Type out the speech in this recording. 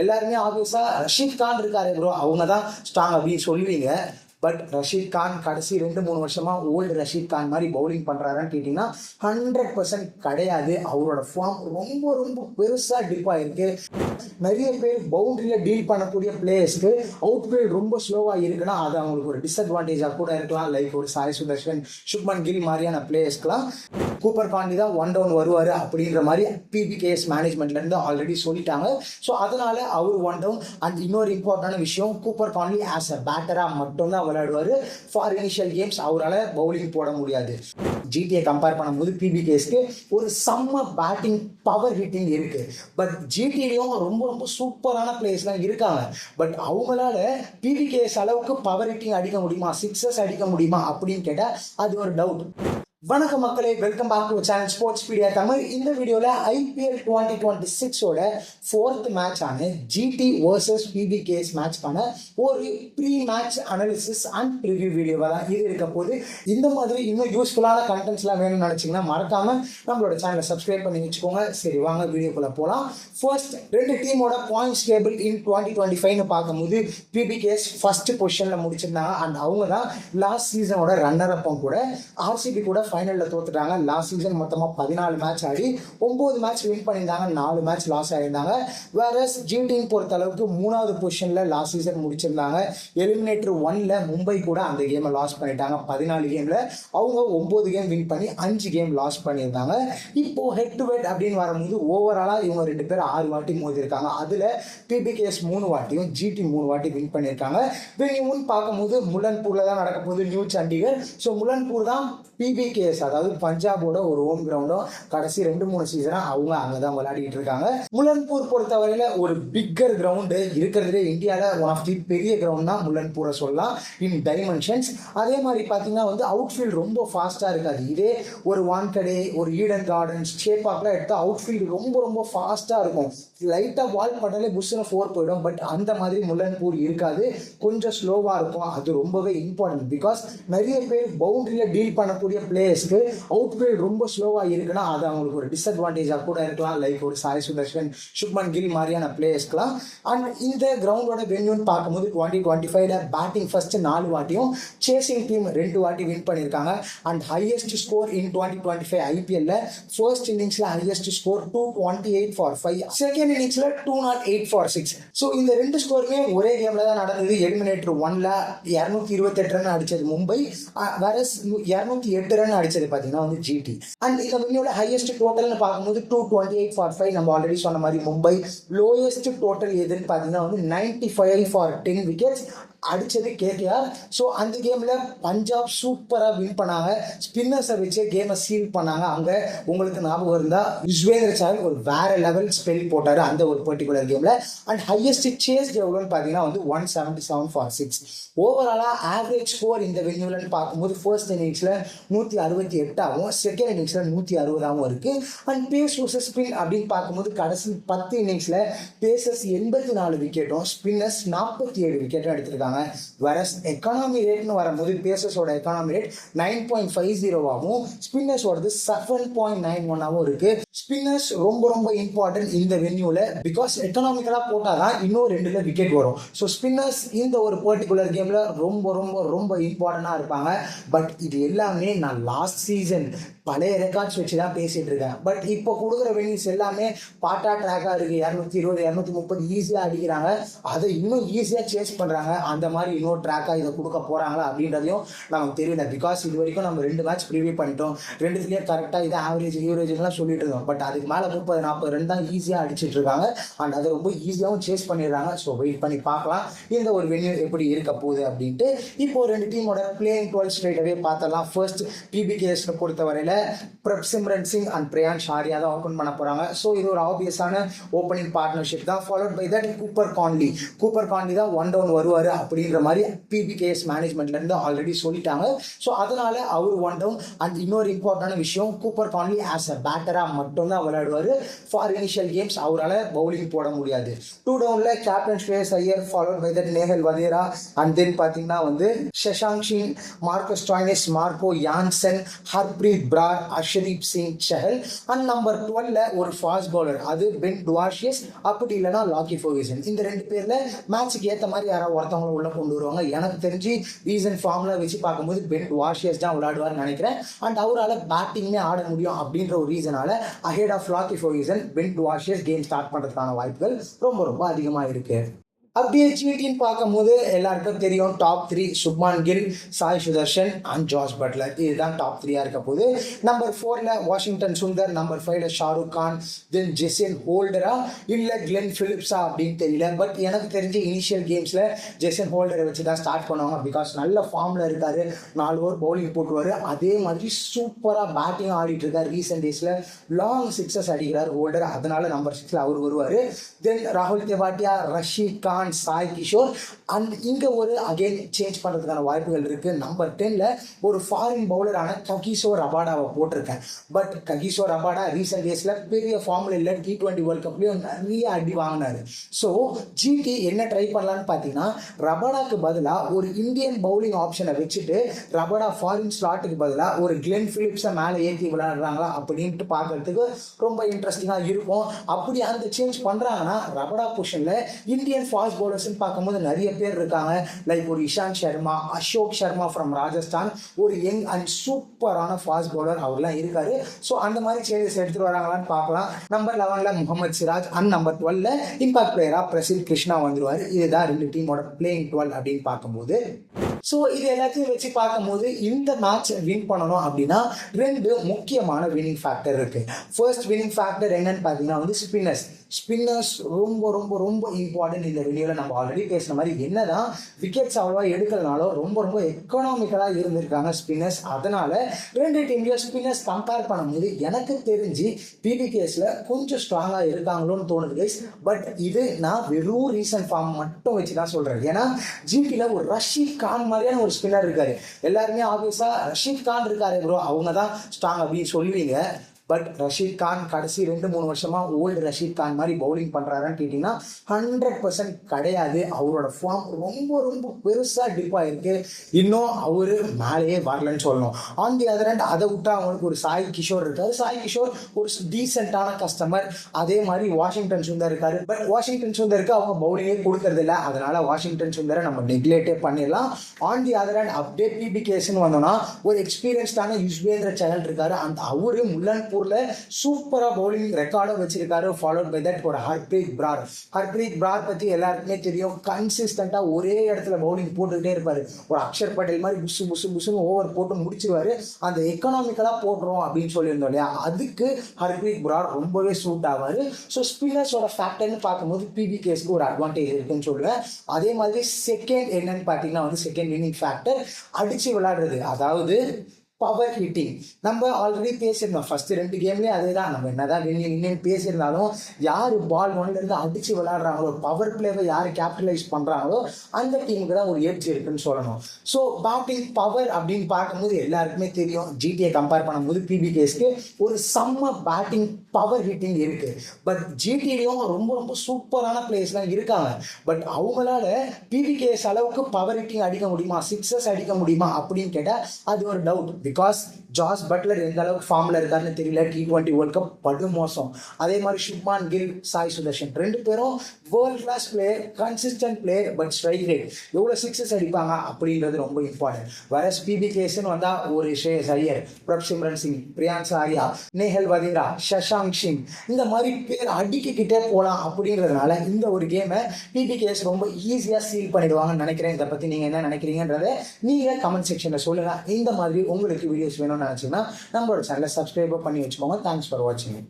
எல்லாருமே ஆப்வியஸா ரஷீத் கான் இருக்காரு ப்ரோ, அவங்க தான் ஸ்ட்ராங் அப்படின்னு சொல்லுவீங்க. பட் ரஷீத் கான் கடைசி 2-3 வருஷமா ஓல்டு ரஷீத் கான் மாதிரி பவுலிங் பண்றாரான்னு கேட்டீங்கன்னா 100% கிடையாது. அவரோட ஃபார்ம் ரொம்ப ரொம்ப பெருசா டிப் ஆயிருக்கு. நிறைய பேர் பவுண்டரியில டீல் பண்ணக்கூடிய பிளேயர்ஸ்க்கு அவுட் ஃபீல்ட் ரொம்ப ஸ்லோவா இருக்குன்னா அது அவங்களுக்கு ஒரு டிஸ்அட்வான்டேஜா கூட இருக்கலாம். லைக் ஒரு சாய் சுதர்ஷன், சுப்மன் கில் மாதிரியான பிளேயர்ஸ்க்குலாம் கூப்பர் காண்டி தான் 1 டவுன் வருவார் அப்படின்ற மாதிரி PBKS மேனேஜ்மெண்ட்லேருந்து ஆல்ரெடி சொல்லிட்டாங்க. ஸோ அதனால அவர் 1 டவுன். அண்ட் இன்னொரு இம்பார்ட்டன்டான விஷயம், கூப்பர் கான்லி ஆஸ் அ பேட்டராக மட்டும்தான் விளையாடுவார். ஃபார் இனிஷியல் கேம்ஸ் அவரால் பவுலிங் போட முடியாது. ஜிடியை கம்பேர் பண்ணும்போது PBKSக்கு ஒரு செம்ம பேட்டிங் பவர் ஹிட்டிங் இருக்கு. பட் ஜிடிலையும் ரொம்ப ரொம்ப சூப்பரான பிளேயர்ஸ்லாம் இருக்காங்க. பட் அவங்களால PBKS அளவுக்கு பவர் ஹிட்டிங் அடிக்க முடியுமா, சிக்ஸஸ் அடிக்க முடியுமா அப்படின்னு கேட்டால் அது ஒரு டவுட். வணக்கம் மக்களே, welcome back to channel Sportspedia Tamil. இந்த வீடியோவில் IPL 2026ஓட 4th மேட்ச் ஆன GT vs PBKS மேட்ச்க்கான ஒரு pre match analysis and preview வீடியோவாக தான் இது இருக்க போது. இந்த மாதிரி இன்னும் யூஸ்ஃபுல்லான கண்டென்ட்ஸ்லாம் வேணும்னு நினச்சிங்கன்னா மறக்காம நம்மளோட சேனலை சப்ஸ்கிரைப் பண்ணி வச்சுக்கோங்க. சரி வாங்க வீடியோக்குள்ளே போகலாம். ஃபர்ஸ்ட் ரெண்டு டீமோட பாயிண்ட்ஸ் டேபிள் இன் 2025 பார்க்கும்போது PBKS ஃபர்ஸ்ட் பொசிஷனில் முடிச்சிருந்தாங்க. அண்ட் அவங்க தான் லாஸ்ட் சீசனோட ரன்னர் அப்பும் கூட. RCB கூட ஃபைனலில் தோத்துட்டாங்க. லாஸ்ட் சீசன் மொத்தமாக 14 மேட்ச் ஆடி 9 மேட்ச் வின் பண்ணியிருந்தாங்க, 4 மேட்ச் லாஸ் ஆகியிருந்தாங்க. வேறஸ் ஜிடின்னு பொறுத்த அளவுக்கு 3வது பொசிஷனில் லாஸ்ட் சீசன் முடிச்சிருந்தாங்க. எலிமினேட்டர் 1ல மும்பை கூட அந்த கேமை லாஸ் பண்ணிட்டாங்க. 14 கேமில் அவங்க 9 கேம் வின் பண்ணி 5 கேம் லாஸ் பண்ணியிருந்தாங்க. இப்போ ஹெட் டு ஹெட் அப்படின்னு வரும்போது ஓவராலாக இவங்க 2 பேர் 6 வாட்டி மோதிருக்காங்க. அதில் PBKS 3 வாட்டியும் GT 3 வாட்டி வின் பண்ணியிருக்காங்க. வென்யூன்னு பார்க்கும்போது முலன்பூரில் தான் நடக்க போகுது, நியூ சண்டிகர். ஸோ முலன்பூர் தான் PBKS அதாவது பஞ்சாபோட ஒரு ஹோம் கிரவுண்டும். கடைசி 2-3 சீசனாக அவங்க அங்கே தான் விளையாடிட்டு இருக்காங்க. முலன்பூர் பொறுத்தவரையில் ஒரு பிக்கர் கிரவுண்டு இருக்கிறதுலே இந்தியாவில் ஒன் ஆஃப் தி பெரிய கிரவுண்ட் தான் முலன்பூரை சொல்லலாம் இன் டைமென்ஷன்ஸ். அதே மாதிரி பார்த்தீங்கன்னா அவுட் ஃபீல்டு ரொம்ப ஃபாஸ்ட்டாக இருக்காது. இதே ஒரு வான்கடே, ஒரு ஈடன் கார்டன்ஸ், சேப்பாக்கெலாம் எடுத்தால் அவுட் ஃபீல்டு ரொம்ப ரொம்ப ஃபாஸ்ட்டாக இருக்கும். லைட்டாக பால் பண்ணாலே புஷ்ஷுன்னு 4 போயிடும். பட் அந்த மாதிரி முலன்பூர் இருக்காது, கொஞ்சம் ஸ்லோவாக இருக்கும். அது ரொம்பவே இம்பார்ட்டன்ட். பிகாஸ் நிறைய பேர் பவுண்டரியில் டீல் பண்ணக்கூடிய பிளேயர்ஸ்க்கு அவுட் ஃபீல்ட் ரொம்ப ஸ்லோவாக இருக்குன்னா அது அவங்களுக்கு ஒரு டிஸ்அட்வான்டேஜாக கூட இருக்கலாம். லைக் ஒரு சாய் சுதர்ஷன், சுப்மன் கில் மாதிரியான பிளேயர்ஸ்க்குலாம். அண்ட் இந்த கிரவுண்டோட வென்யூன்னு பார்க்கும்போது 2025ல பேட்டிங் ஃபர்ஸ்ட் 4 வாட்டியும், சேசிங் டீம் 2 வாட்டி வின் பண்ணியிருக்காங்க. அண்ட் ஹையஸ்ட் ஸ்கோர் இன் 2025 IPLல ஃபர்ஸ்ட் இன்னிங்ஸில் ஹையஸ்ட் ஸ்கோர் 228 for 5, செகண்ட் இன்னிங்ஸில் 208 for 6. ஸோ இந்த 2 ஸ்கோருமே ஒரே கேமில் தான் நடந்தது. எலிமினேட்டர் 1ல 228 ரன் அடித்தது மும்பை, வேற 208 ரன் அடிச்சது பார்த்தீங்கன்னா GT. அண்ட் இந்த வின்னியோட ஹையஸ்ட் டோட்டல்னு பார்க்கும்போது 228 for 5 நம்ம ஆல்ரெடி சொன்ன மாதிரி மும்பை. லோயஸ்ட் டோட்டல் எதுன்னு பார்த்தீங்கன்னா 95 for 10 விக்கெட்ஸ் அடித்தது KKR. ஸோ அந்த கேமில் பஞ்சாப் சூப்பராக வின் பண்ணாங்க. ஸ்பின்னர்ஸை வச்சு கேமை சீல் பண்ணாங்க. அங்கே உங்களுக்கு ஞாபகம் இருந்தால் யுஸ்வேந்திர சாஹல் ஒரு வேற லெவல் ஸ்பெல் போட்டார் அந்த ஒரு பர்டிகுலர் கேமில். அண்ட் ஹையஸ்ட் சேஸ் எவ்வளோன்னு பார்த்தீங்கன்னா 177 for 6. ஓவராலாக ஆவரேஜ் ஸ்கோர் இந்த வென்யூலன்னு பார்க்கும்போது ஃபர்ஸ்ட் இன்னிங்ஸில் 168 ஆகும், செகண்ட் இன்னிங்ஸில் 160 இருக்குது. அண்ட் பேஸ் வர்சஸ் ஸ்பின் அப்படின்னு பார்க்கும்போது கடைசி 10 இன்னிங்ஸில் பேசர்ஸ் 84 விக்கெட்டும் ஸ்பின்னர்ஸ் 47 விக்கெட்டும் எடுத்திருக்காங்க. வேறஸ் எக்கானமி ரேட்னு வரும்போது பேசர்ஸோட எக்கானமி ரேட் 9.50 ஆகும், ஸ்பின்னர்ஸோடது 7.91 இருக்கு. ஸ்பின்னர்ஸ் ரொம்ப ரொம்ப இம்பார்ட்டன்ட் இந்த வென்யூல. பிகாஸ் எக்கனாமிக்கலா போட்டாதான் இன்னும் 2ல விக்கெட் வரும். ஸோ ஸ்பின்னர்ஸ் இந்த ஒரு பர்டிகுலர் கேம்ல ரொம்ப ரொம்ப ரொம்ப இம்பார்ட்டண்டா இருப்பாங்க. பட் இது எல்லாமே நான் லாஸ்ட் சீசன் பழைய ரெக்கார்ட்ஸ் வச்சு தான் பேசிட்டு இருக்கேன். பட் இப்போ கொடுக்குற வென்யூஸ் எல்லாமே பாட்டா ட்ராக்காக இருக்கு. 220 230 ஈஸியாக அடிக்கிறாங்க. அதை இன்னும் ஈஸியாக சேஸ் பண்ணுறாங்க. அந்த மாதிரி இன்னொரு ட்ராக்காக இதை கொடுக்க போகிறாங்களா அப்படின்றதையும் நமக்கு தெரியல. பிகாஸ் இது வரைக்கும் நம்ம 2 மேட்ச் ப்ரிவியூ பண்ணிட்டோம். 2த்துலேயே கரெக்டாக இது ஆவரேஜ்லாம் சொல்லிட்டு இருந்தோம். பட் அதுக்கு மேலே 30-40 ரன் தான் ஈஸியாக அடிச்சிட்டு இருக்காங்க. அண்ட் அதை ரொம்ப ஈஸியாகவும் சேஸ் பண்ணிடுறாங்க. ஸோ வெயிட் பண்ணி பார்க்கலாம் இந்த ஒரு வென்யூ எப்படி இருக்க போகுது அப்படின்ட்டு. இப்போ 2 டீமோட பிளேயிங் 12 ஸ்ட்ரைட்டாகவே பார்த்தலாம். ஃபர்ஸ்ட் PBKS பொறுத்தவரையில் பிரப்சிம்ரன் சிங் அண்ட் பிரியான்ஷ் ஆர்யா தான் ஓப்பன் பண்ண போகிறாங்க. ஸோ இது ஒரு ஆப்வியஸான ஓப்பனிங் பார்ட்னர்ஷிப் தான். Followed by that Cooper Connolly தான் 1 டவுன் வருவார் அப்படின்ற மாதிரி PBKS மேனேஜ்மெண்ட்லேருந்து ஆல்ரெடி சொல்லிட்டாங்க. ஸோ அதனால அவர் 1 டவுன். அண்ட் இன்னொரு இம்பார்ட்டன்டான விஷயம், கூப்பர் கான்லி ஆஸ் அ பேட்டராக மட்டும்தான் விளையாடுவார். ஃபார் இனிஷியல் கேம்ஸ் அவரால் பவுலிங் போட முடியாது. 2 டவுனில் captain Shreyas Iyer, followed by that Nehal Wadhera. And தென் பார்த்தீங்கன்னா Shashank Singh, Marcus Stoinis, Marco Jansen, Harpreet Brar, Arshdeep Singh சஹல். அண்ட் நம்பர் 12ல ஒரு ஃபாஸ்ட் பவுலர், அது பென் டுவார்ஷியஸ், அப்படி இல்லைன்னா லாக்கி ஃபெர்குசன். இந்த 2 பேர்ல மேட்சுக்கு ஏற்ற மாதிரி யாராவது ஒருத்தவங்களை உள்ள கொண்டு வருவாங்க. எனக்கு தெரிஞ்சு ரீசன்ட் ஃபார்ம்ல வச்சு பார்க்கும்போது பென் டுவார்ஷியஸ் தான் விளையாடுவார்னு நினைக்கிறேன். அண்ட் அவரால் பேட்டிங்குமே ஆட முடியும் அப்படின்ற ஒரு ரீசனால ahead of Lockie Ferguson Ben Dwarshuis game start பண்ணுறதுக்கான வாய்ப்புகள் ரொம்ப ரொம்ப அதிகமாக இருக்கு. அப்படியே ஜிடின்னு பார்க்கும்போது எல்லாருக்கும் தெரியும் top 3 Shubman Gill, Sai Sudharsan and Jos Buttler. இதுதான் டாப் 3 இருக்க போது. நம்பர் 4ல வாஷிங்டன் சுந்தர், நம்பர் 5ல ஷாருக் கான், தென் ஜெசன் ஹோல்டரா இல்லை கிளென் பிலிப்ஸா அப்படின்னு தெரியல. பட் எனக்கு தெரிஞ்ச இனிஷியல் கேம்ஸில் ஜெசன் ஹோல்டரை வச்சு தான் ஸ்டார்ட் பண்ணுவாங்க. பிகாஸ் நல்ல ஃபார்மில் இருக்காரு, 4 ஓவர் பவுலிங் போட்டுருவார். அதே மாதிரி சூப்பராக பேட்டிங் ஆடிட்டு இருக்காரு. ரீசெண்ட் டேஸில் லாங் சிக்ஸஸ் அடிக்கிறார் ஹோல்டர், அதனால நம்பர் 6ல அவர் வருவார். தென் ராகுல் தெவாட்டியா, ரஷீத் கான், சாய் கிஷோர். அண்ட் இங்கே ஒரு அகைன் சேஞ்ச் பண்ணுறதுக்கான வாய்ப்புகள் இருக்குது. நம்பர் 10ல ஒரு ஃபாரின் பவுலரான ககிசோ ரபாடாவை போட்டிருக்கேன். பட் ககிசோ ரபாடா ரீசெண்ட் டேஸில் பெரிய ஃபார்மில் இல்லை, T20 வேர்ல்ட் கப்லேயும் நிறைய அடி வாங்கினார். ஸோ ஜிடி என்ன ட்ரை பண்ணலான்னு பார்த்தீங்கன்னா, ரபாடாக்கு பதிலாக ஒரு இந்தியன் பவுலிங் ஆப்ஷனை வச்சுட்டு ரபாடா ஃபாரின் ஸ்லாட்டுக்கு பதிலாக ஒரு கிளென் பிலிப்ஸை மேலே ஏற்றி விளையாடுறாங்களா அப்படின்ட்டு பார்க்கறதுக்கு ரொம்ப இன்ட்ரெஸ்டிங்காக இருக்கும். அப்படி அந்த சேஞ்ச் பண்ணுறாங்கன்னா ரபாடா பொசிஷனில் இந்தியன் ஃபாஸ்ட் பவுலர்ஸ்ன்னு பார்க்கும்போது நிறைய பேர் இருக்காங்க. லைக் ஒரு இஷாந்த் சர்மா, அசோக் சர்மா ஃப்ரம் ராஜஸ்தான், ஒரு யங் அண்ட் சூப்பரான ஃபாஸ்ட் பவுலர் அவர்லாம் இருக்காரு. ஸோ அந்த மாதிரி சேஞ்சஸ் எடுத்துட்டு வராங்களான்னு பார்க்கலாம். நம்பர் 11ல முகமது சிராஜ் அண்ட் நம்பர் 12ல இம்பாக்ட் பிளேயரா பிரசித் கிருஷ்ணா வந்துருவார். இதுதான் 2 டீமோட பிளேயிங் 12 அப்படின்னு பார்க்கும்போது. ஸோ இது எல்லாத்தையும் வச்சு பார்க்கும்போது இந்த மேட்ச் வின் பண்ணணும் அப்படின்னா 2 முக்கியமான வின்னிங் ஃபேக்டர் இருக்கு. ஃபர்ஸ்ட் வின்னிங் ஃபேக்டர் என்னன்னு பார்த்தீங்கன்னா வந்து ஸ்பின்னர்ஸ் ரொம்ப ரொம்ப ரொம்ப இம்பார்ட்டன்ட். இந்த வீடியோவில் நம்ம ஆல்ரெடி பேசுன மாதிரி என்னதான் விக்கெட்ஸ் அவ்வளோவா எடுக்கலனாலும் ரொம்ப ரொம்ப எக்கனாமிக்கலாக இருந்திருக்காங்க ஸ்பின்னர்ஸ். அதனால 2 டீம்லையும் ஸ்பின்னர்ஸ் கம்பேர் பண்ணும்போது எனக்கு தெரிஞ்சு பிபிகேஸில் கொஞ்சம் ஸ்ட்ராங்காக இருக்காங்களோன்னு தோணுது கைஸ். பட் இது நான் வெறும் ரீசன்ட் ஃபார்ம் மட்டும் வச்சு தான் சொல்கிறேன். ஏன்னா ஜிடியில் ஒரு ரஷீத் கான் மாதிரியான ஒரு ஸ்பின்னர் இருக்காரு. எல்லாருமே ஆப்வியஸாக ரஷீத் கான் இருக்காரு ப்ரோ, அவங்க தான் ஸ்ட்ராங் அப்படின்னு சொல்லுவீங்க. பட் ரஷீத் கான் கடைசி 2-3 வருஷமாக ஓல்டு ரஷீத் கான் மாதிரி பவுலிங் பண்ணுறாருன்னு கேட்டிங்கன்னா 100% கிடையாது. அவரோட ஃபார்ம் ரொம்ப ரொம்ப பெருசாக டிப்பாக இருக்குது. இன்னும் அவர் மேலேயே வரலன்னு சொல்லணும். ஆன் தி அதர் ஹேண்ட் அதை விட்டா அவங்களுக்கு ஒரு சாய் கிஷோர் இருக்காரு. சாய் கிஷோர் ஒரு டீசெண்டான கஸ்டமர். அதே மாதிரி வாஷிங்டன் சுந்தர் இருக்காரு. பட் வாஷிங்டன் சுந்தருக்கு அவங்க பவுலிங்கே கொடுக்கறது இல்லை. அதனால வாஷிங்டன் சுந்தரை நம்ம நெக்லெக்டே பண்ணிடலாம். ஆன் தி அதர் ஹேண்ட் அப்படியே பிபிகேஸ்ன்னு வந்தோம்னா ஒரு எக்ஸ்பீரியன்ஸ்டான யுஸ்வேந்திர சஹல் இருக்காரு. அந்த அவரு முல்லன்பூர் சூப்பரா பவுலிங் ரெக்கார்டும் வச்சிருக்காரு. ஃபாலோட் பை தட் ஒரு ஹர்ப்ரீத் பிரார் பத்தி எல்லாருக்குமே தெரியும். கன்சிஸ்டண்டா ஒரே இடத்துல பவுலிங் போட்டுக்கிட்டே இருப்பாரு. ஒரு அக்ஷர் பட்டேல் மாதிரி புஷுன்னு ஓவர் போட்டு முடிச்சிருவாரு. அந்த எக்கனாமிக்கலா போடுறோம் அப்படின்னு சொல்லியிருந்தோம் இல்லையா, அதுக்கு ஹர்ப்ரீத் பிரார் ரொம்பவே சூட் ஆவாரு. ஸோ ஸ்பின்னர்ஸோட ஃபேக்டர்னு பார்க்கும்போது பிபிகேஸ்க்கு ஒரு அட்வான்டேஜ் இருக்குன்னு சொல்லுவேன். அதே மாதிரி செகண்ட் என்னன்னு பார்த்தீங்கன்னா வந்து செகண்ட் வின்னிங் ஃபேக்டர் அடிச்சு விளையாடுறது, அதாவது பவர் ஹிட்டிங். நம்ம ஆல்ரெடி பேசியிருந்தோம் ஃபர்ஸ்ட் 2 கேம்லேயே அதே தான். நம்ம என்னதான் வின்னு பேசியிருந்தாலும் யார் பால் 1லேருந்து அடித்து விளையாடுறாங்களோ, பவர் பிளேவை யார் கேபிட்டலைஸ் பண்ணுறாங்களோ அந்த டீமுக்கு தான் ஒரு எட்ஜ் இருக்குன்னு சொல்லணும். ஸோ பேட்டிங் பவர் அப்படின்னு பார்க்கும்போது எல்லாருக்குமே தெரியும், ஜிடியை கம்பேர் பண்ணும்போது பிபிகேஸ்க்கு ஒரு செம்ம பேட்டிங் பவர் ஹிட்டிங் இருக்குது. பட் ஜிடிலையும் ரொம்ப ரொம்ப சூப்பரான பிளேயர்ஸ்லாம் இருக்காங்க. பட் அவங்களால பிபிகேஎஸ் அளவுக்கு பவர் ஹிட்டிங் அடிக்க முடியுமா, சிக்ஸஸ் அடிக்க முடியுமா அப்படின்னு கேட்டால் அது ஒரு டவுட். பிகாஸ் ஜாஸ் பட்லர் எந்த அளவுக்கு ஃபார்மில் இருக்காருன்னு தெரியல. T20 வேர்ல்ட் கப் படு மோசம். அதே மாதிரி சுப்மான் கில், சாய் சுதர்ஷன் 2 பேரும் world class player, consistent player. But strike rate எவ்வளோ சிக்ஸஸ் அடிப்பாங்க அப்படின்றது ரொம்ப இம்பார்ட்டன்ட். வேற பிபிகேஸ்ன்னு வந்தால் ஒரு ஸ்ரேயஸ் ஐயர், பிரப்சிம்ரன் சிங், பிரியான்ஸ் ஆர்யா, நேஹல் வதேரா, சஷாங்க் சிங், இந்த மாதிரி பேர் அடிக்கிட்டே போகலாம். அப்படின்றதுனால இந்த ஒரு கேமை பிபிகேஎஸ் ரொம்ப ஈஸியாக சீல் பண்ணிடுவாங்கன்னு நினைக்கிறேன். இதை பற்றி நீங்கள் என்ன நினைக்கிறீங்கன்றதை நீங்கள் கமெண்ட் செக்ஷனில் சொல்லுங்கள். இந்த மாதிரி உங்களுக்கு வீடியோஸ் வேணும்னு நினச்சிங்கன்னா நம்மளோட சேனலை சப்ஸ்கிரைப் பண்ணி வச்சுக்கோங்க. தேங்க்ஸ் ஃபார் வாட்சிங்.